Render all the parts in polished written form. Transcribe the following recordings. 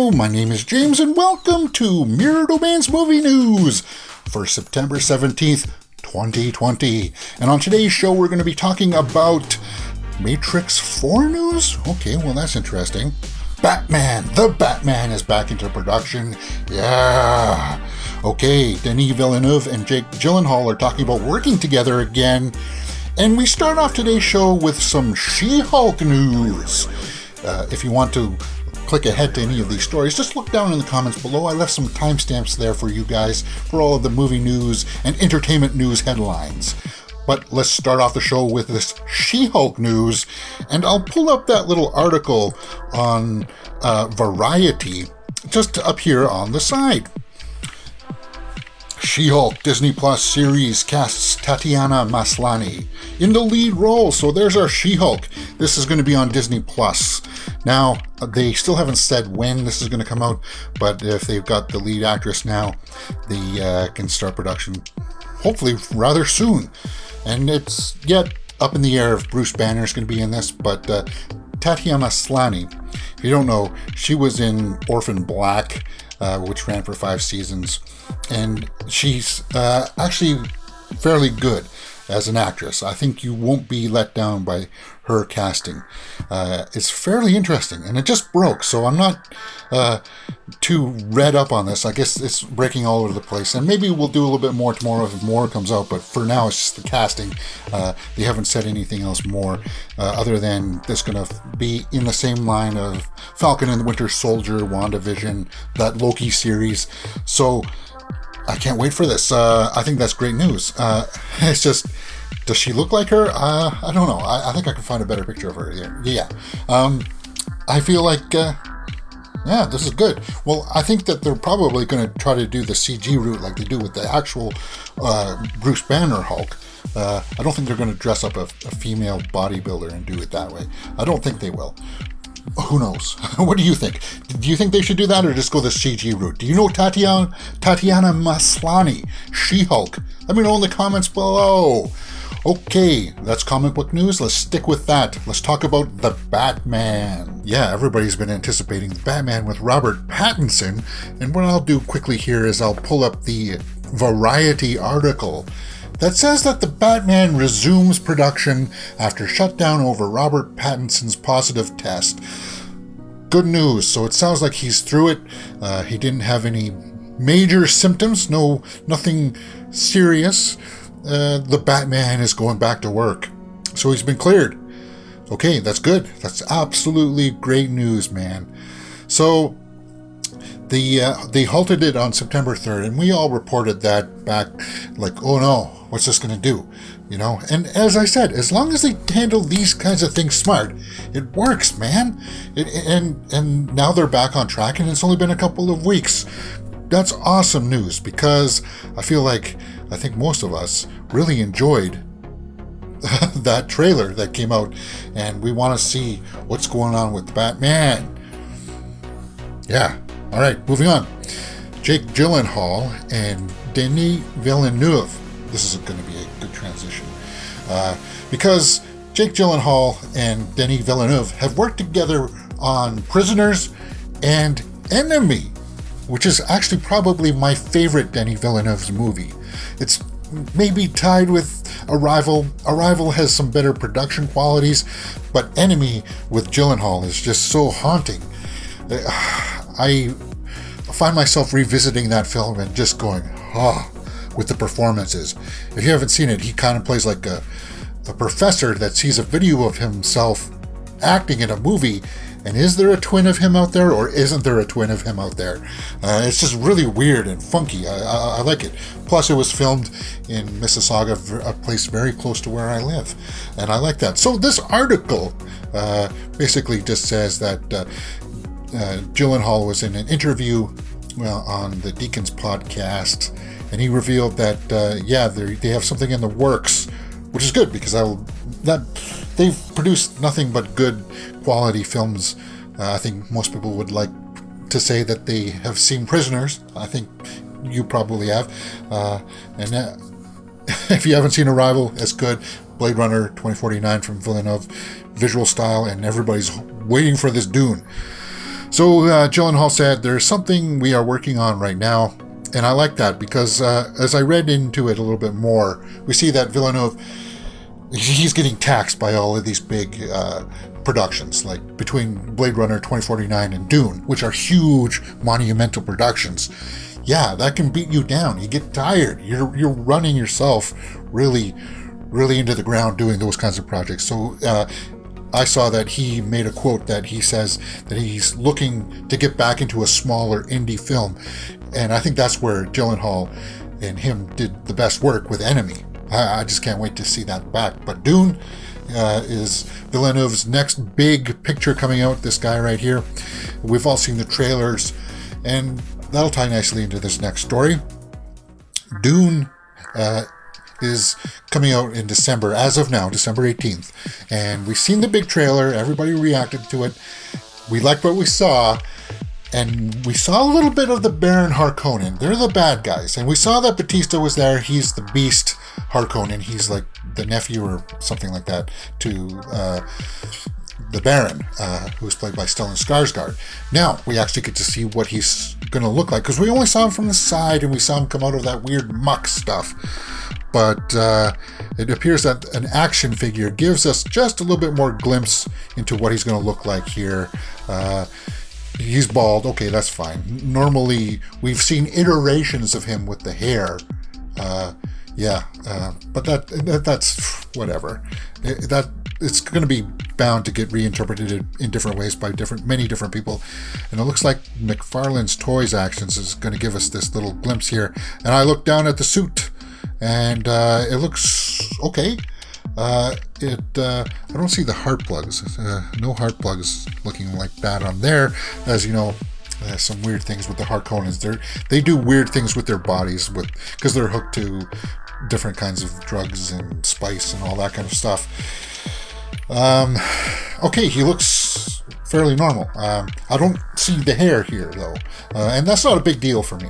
Hello, my name is James and welcome to Mirror Domain's Movie News for September 17th, 2020. And on today's show we're going to be talking about Matrix 4 news? Okay, well that's interesting. The Batman is back into production. Yeah. Okay, Denis Villeneuve and Jake Gyllenhaal are talking about working together again. And we start off today's show with some She-Hulk news. If you want to click ahead to any of these stories, just look down in the comments below. I left some timestamps there for you guys for all of the movie news and entertainment news headlines. But let's start off the show with this She-Hulk news, and I'll pull up that little article on Variety just up here on the side. She-Hulk Disney Plus series casts Tatiana Maslany in the lead role. So there's our She-Hulk. This is going to be on Disney Plus. Now, they still haven't said when this is going to come out, but if they've got the lead actress now, they can start production hopefully rather soon. And it's yet up in the air if Bruce Banner is going to be in this, but Tatiana Maslany, if you don't know, she was in Orphan Black, which ran for 5 seasons, and she's actually fairly good as an actress. I think you won't be let down by her casting. It's fairly interesting, and it just broke, so I'm not too read up on this. I guess it's breaking all over the place, and maybe we'll do a little bit more tomorrow if more comes out, but for now it's just the casting. They haven't said anything else more other than this going to be in the same line of Falcon and the Winter Soldier, WandaVision, that Loki series. So I can't wait for this. I think that's great news. It's just, does she look like her? I don't know. I think I can find a better picture of her here. Yeah. I feel like, this is good. Well, I think that they're probably going to try to do the CG route like they do with the actual Bruce Banner Hulk. I don't think they're going to dress up a female bodybuilder and do it that way. I don't think they will. Who knows? What do you think? Do you think they should do that or just go the CG route? Do you know Tatiana Maslany, She-Hulk? Let me know in the comments below. Okay, that's comic book news. Let's stick with that. Let's talk about the Batman. Yeah, everybody's been anticipating the Batman with Robert Pattinson. And what I'll do quickly here is I'll pull up the Variety article that says that the Batman resumes production after shutdown over Robert Pattinson's positive test. Good news. So it sounds like he's through it. He didn't have any major symptoms. Nothing serious. The Batman is going back to work. So he's been cleared. Okay, that's good. That's absolutely great news, man. So they halted it on September 3rd, and we all reported that back like, oh no, what's this going to do? You know, and as I said, as long as they handle these kinds of things smart, it works, man. And now they're back on track, and it's only been a couple of weeks. That's awesome news, because I think most of us really enjoyed that trailer that came out, and we want to see what's going on with Batman. Yeah. All right, moving on. Jake Gyllenhaal and Denis Villeneuve. This is going to be a good transition. Because Jake Gyllenhaal and Denis Villeneuve have worked together on Prisoners and Enemy, which is actually probably my favorite Denis Villeneuve's movie. It's maybe tied with Arrival. Arrival has some better production qualities, but Enemy with Gyllenhaal is just so haunting. I find myself revisiting that film and just going, with the performances. If you haven't seen it, he kind of plays like a professor that sees a video of himself acting in a movie, and is there a twin of him out there or isn't there a twin of him out there? It's just really weird and funky. I like it. Plus, it was filmed in Mississauga, a place very close to where I live, and I like that. So this article basically just says that Gyllenhaal was in an interview on the Deacons podcast, and he revealed that they have something in the works, which is good because they've produced nothing but good quality films. I think most people would like to say that they have seen Prisoners. I think you probably have, and if you haven't seen Arrival, it's good. Blade Runner 2049 from Villeneuve, visual style, and everybody's waiting for this Dune. So Gyllenhaal said, there's something we are working on right now. And I like that because as I read into it a little bit more, we see that Villeneuve, he's getting taxed by all of these big productions, like between Blade Runner 2049 and Dune, which are huge, monumental productions. Yeah, that can beat you down. You get tired. You're running yourself really, really into the ground doing those kinds of projects. So I saw that he made a quote that he says that he's looking to get back into a smaller indie film. And I think that's where Gyllenhaal and him did the best work with Enemy. I just can't wait to see that back. But Dune is Villeneuve's next big picture coming out, this guy right here. We've all seen the trailers, and that'll tie nicely into this next story. Dune is coming out in December, as of now, December 18th. And we've seen the big trailer. Everybody reacted to it. We liked what we saw. And we saw a little bit of the Baron Harkonnen. They're the bad guys. And we saw that Batista was there. He's the Beast Harkonnen. He's like the nephew or something like that to the Baron, who's played by Stellan Skarsgård. Now, we actually get to see what he's going to look like. Because we only saw him from the side and we saw him come out of that weird muck stuff. But it appears that an action figure gives us just a little bit more glimpse into what he's going to look like here. He's bald. Okay, that's fine. Normally, we've seen iterations of him with the hair. But that's whatever. It's going to be bound to get reinterpreted in different ways by many different people. And it looks like McFarlane's Toys Actions is going to give us this little glimpse here. And I look down at the suit, and it looks okay. I don't see the heart plugs. No heart plugs looking like that on there. As you know, some weird things with the Harkonnens. They do weird things with their bodies because they're hooked to different kinds of drugs and spice and all that kind of stuff. Okay, he looks fairly normal. I don't see the hair here though, and that's not a big deal for me.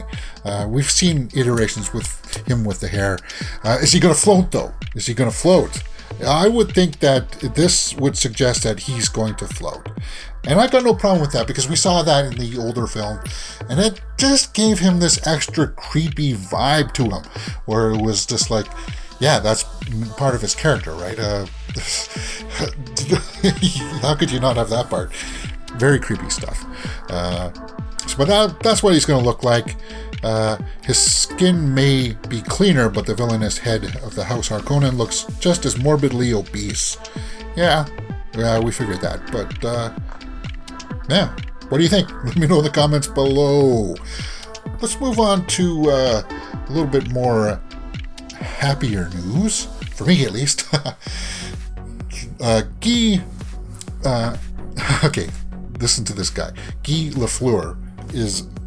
We've seen iterations with him with the hair. Is he going to float though? Is he going to float? I would think that this would suggest that he's going to float. And I've got no problem with that because we saw that in the older film. And it just gave him this extra creepy vibe to him. Where it was just like, yeah, that's part of his character, right? How could you not have that part? Very creepy stuff. But that's what he's going to look like. His skin may be cleaner, but the villainous head of the House Harkonnen looks just as morbidly obese. Yeah, we figured that. But, yeah, what do you think? Let me know in the comments below. Let's move on to a little bit more happier news, for me at least. Okay, listen to this guy. Guy Lafleur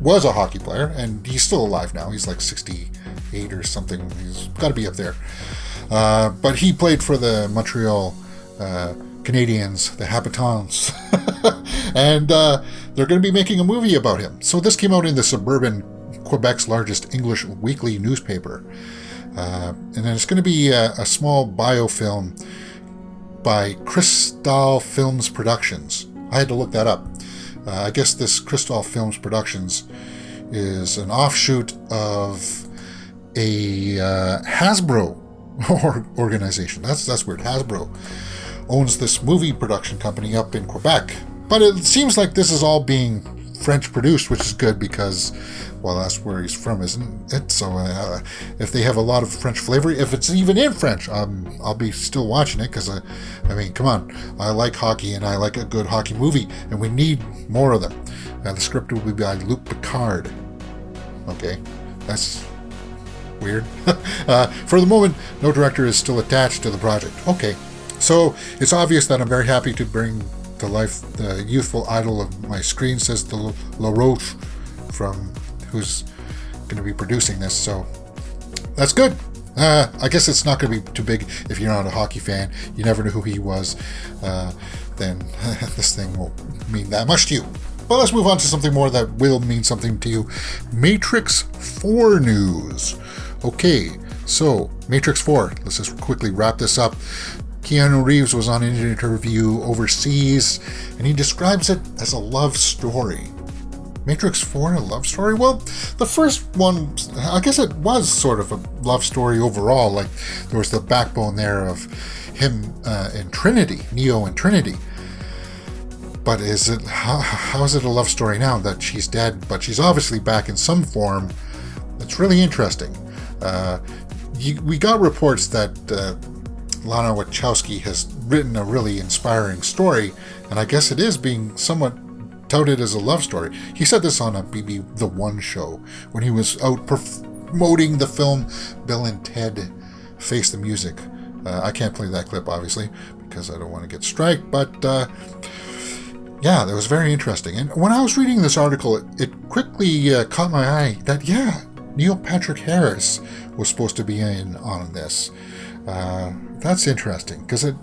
was a hockey player, and he's still alive now. He's like 68 or something. He's got to be up there. But he played for the Montreal Canadiens, the Habitants. And they're going to be making a movie about him. So this came out in the Suburban, Quebec's largest English weekly newspaper. And then it's going to be a small biofilm by Crystal Films Productions. I had to look that up. I guess this Crystal Films Productions is an offshoot of a Hasbro organization. That's weird. Hasbro owns this movie production company up in Quebec. But it seems like this is all being French produced, which is good because, well, that's where he's from, isn't it? So if they have a lot of French flavor, if it's even in French, I'll be still watching it because, I mean, come on. I like hockey and I like a good hockey movie, and we need more of them. The script will be by Luc Picard. Okay, that's weird. For the moment, no director is still attached to the project. Okay, so it's obvious that I'm very happy to bring to life the youthful idol of my screen, says the LaRoche, who's going to be producing this. So that's good. I guess it's not going to be too big if you're not a hockey fan. You never knew who he was. Then this thing won't mean that much to you. But let's move on to something more that will mean something to you. Matrix 4 news. Okay, so Matrix 4. Let's just quickly wrap this up. Keanu Reeves was on an interview overseas, and he describes it as a love story. Matrix 4, a love story? Well, the first one, I guess it was sort of a love story overall. Like, there was the backbone there of him and Trinity, Neo and Trinity. But is it how is it a love story now that she's dead, but she's obviously back in some form? It's really interesting. We got reports that Lana Wachowski has written a really inspiring story, and I guess it is being somewhat touted as a love story. He said this on a BB The One show when he was out promoting the film Bill and Ted Face the Music. I can't play that clip, obviously, because I don't want to get striked, but yeah, that was very interesting. And when I was reading this article, it quickly caught my eye that, yeah, Neil Patrick Harris was supposed to be in on this. That's interesting, because it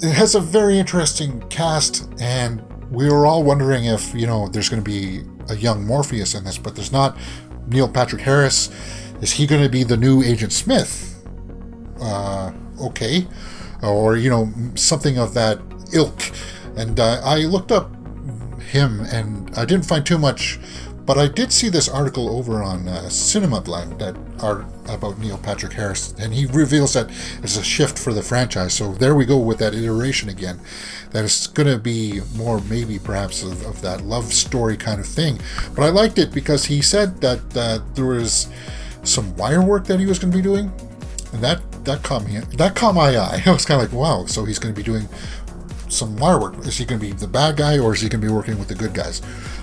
has a very interesting cast, and we were all wondering if, there's going to be a young Morpheus in this, but there's not. Neil Patrick Harris, is he going to be the new Agent Smith? Okay. Or, something of that ilk. And I looked up him, and I didn't find too much, but I did see this article over on Cinema Blend that are about Neil Patrick Harris, and he reveals that it's a shift for the franchise. So there we go with that iteration again. That it's going to be more maybe perhaps of that love story kind of thing. But I liked it because he said that there was some wire work that he was going to be doing, and that caught my eye. I was kind of like, wow, so he's going to be doing some wire work. Is he going to be the bad guy, or is he going to be working with the good guys?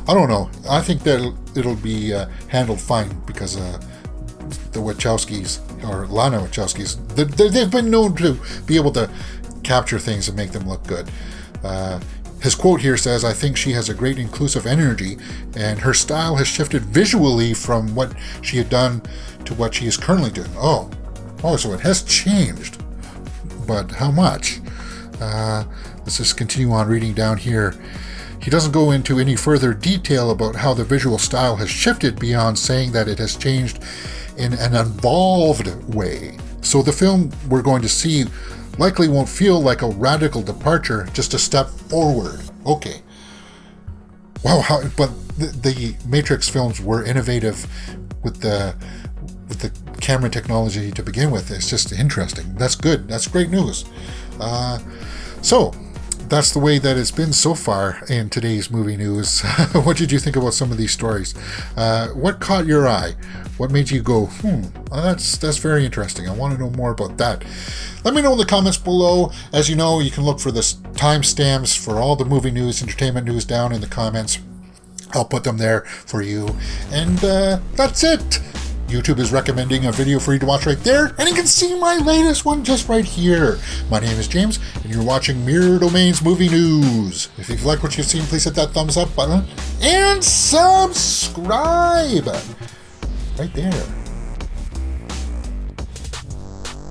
I don't know. I think that it'll be handled fine, because the Wachowskis, or Lana Wachowskis, they've been known to be able to capture things and make them look good. His quote here says, "I think she has a great inclusive energy, and her style has shifted visually from what she had done to what she is currently doing." Oh, so it has changed. But how much? Let's just continue on reading down here. He doesn't go into any further detail about how the visual style has shifted beyond saying that it has changed in an evolved way. So the film we're going to see likely won't feel like a radical departure, just a step forward. Okay. Wow, but the Matrix films were innovative with the camera technology to begin with. It's just interesting. That's good. That's great news. So that's the way that it's been so far in today's movie news. What did you think about some of these stories? What caught your eye? What made you go, that's very interesting. I want to know more about that. Let me know in the comments below. As you know, you can look for the timestamps for all the movie news, entertainment news down in the comments. I'll put them there for you. And that's it. YouTube is recommending a video for you to watch right there, and you can see my latest one just right here. My name is James, and you're watching Mirror Domain's Movie News. If you've liked what you've seen, please hit that thumbs up button and subscribe right there.